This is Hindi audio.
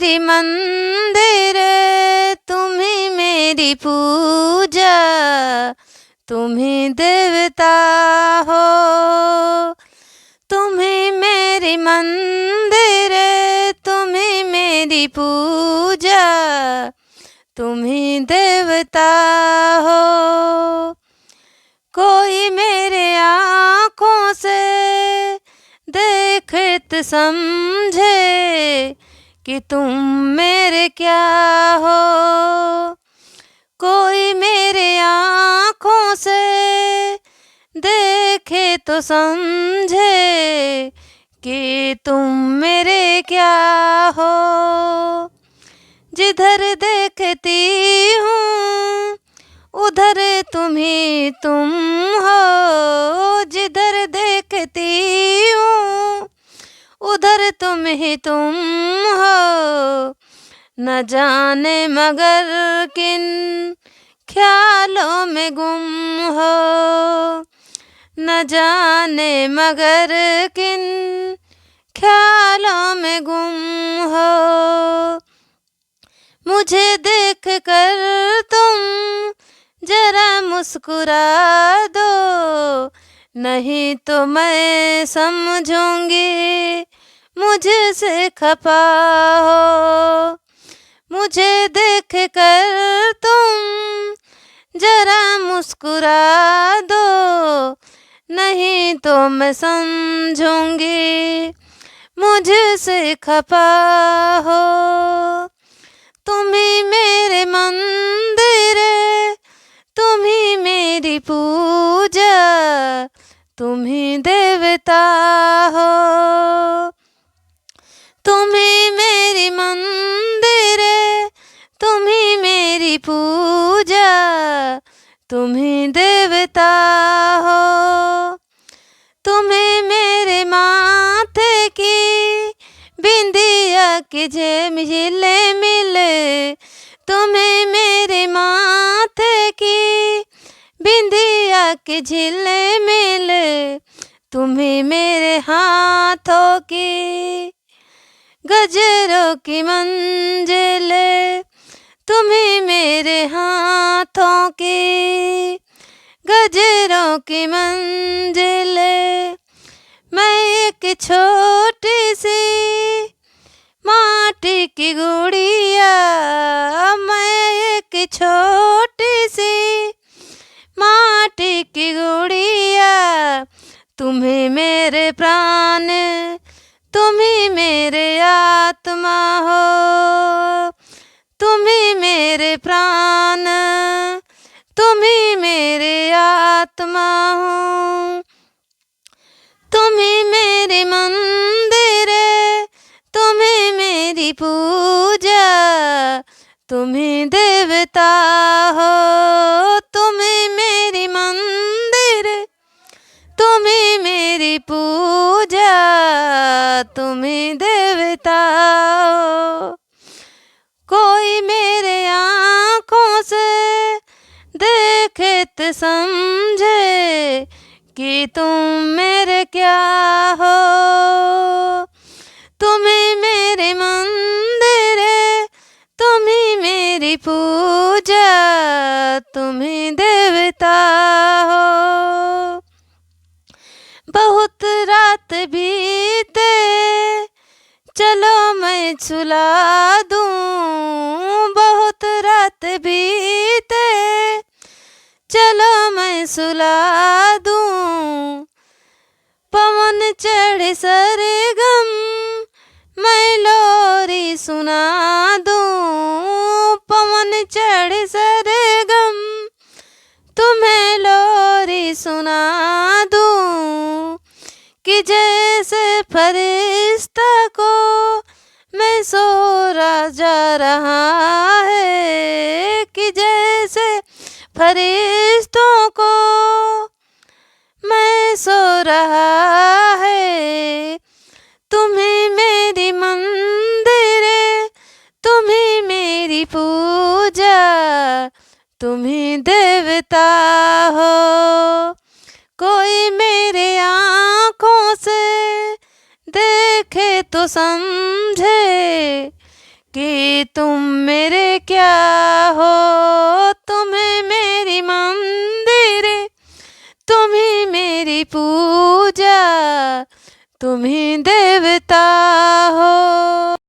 मेरी मंदिर, तुम ही मेरी पूजा, तुम ही देवता हो। तुम ही मेरी मंदिर, तुम ही मेरी पूजा, तुम ही देवता हो। कोई मेरे आँखों से देखे तो समझे कि तुम मेरे क्या हो। कोई मेरे आँखों से देखे तो समझे कि तुम मेरे क्या हो। जिधर देखती हूँ उधर तुम ही तुम हो। जिधर देखती हूँ उधर तुम ही तुम हो। न जाने मगर किन ख्यालों में गुम हो। न जाने मगर किन ख्यालों में गुम हो। मुझे देख कर तुम जरा मुस्कुरा दो, नहीं तो मैं समझूंगी मुझसे खफा हो। मुझे देख कर तुम जरा मुस्कुरा दो, नहीं तो मैं समझूंगी मुझसे खफा हो। तुम ही मेरे मंदिर, तुम ही मेरी पूजा, तुम ही देवता हो। तुम ही मेरी मंदिर, तुम ही मेरी पूजा, तुम ही देवता हो। तुम्हें मेरे माथे की बिंदिया के झिले मिले। तुम्हें मेरे माथे की बिंदिया के झिले मिले। तुम्हें मेरे हाथों की गजरों की मंजिले। तुम्हें मेरे हाथों की गजरों की मंजिले। मैं एक छोटी सी माटी की गुड़िया, मैं एक छोटी सी माटी की गुड़िया। तुम्हें मेरे प्राण, तुम ही मेरे आत्मा हो। तुम ही मेरे प्राण, तुम ही मेरे आत्मा हो। तुम ही मेरे मंदिर, तुम ही मेरी पूजा, तुम ही देवता हो। तुम ही मेरी मंदिर, तुम ही मेरी पूजा, तुम ही देवता हो। कोई मेरे आँखों से देखे तो समझे कि तुम मेरे क्या हो। तुम ही मेरे मंदिर, तुम ही मेरी पूजा, तुम ही देवता हो। बहुत रात बीते चलो मैं सुला दूँ। बहुत रात बीते चलो मैं सुला दूँ। पवन चढ़े सरगम मैं लोरी सुना दूँ। पवन चढ़े सरगम तुम्हें लोरी सुना दूँ। कि जैसे फरिश्ता को मैं सोरा जा रहा है। कि जैसे फरिश्तों को मैं सो रहा है। तुम्हें मेरी मंदिर, तुम्हें मेरी पूजा, तुम्हें देवता हो। कोई मेरे आँखों से देखे तो समझे कि तुम मेरे क्या हो, तुम्हें मेरी मंदिर, तुम्ही मेरी पूजा, तुम्ही देवता हो।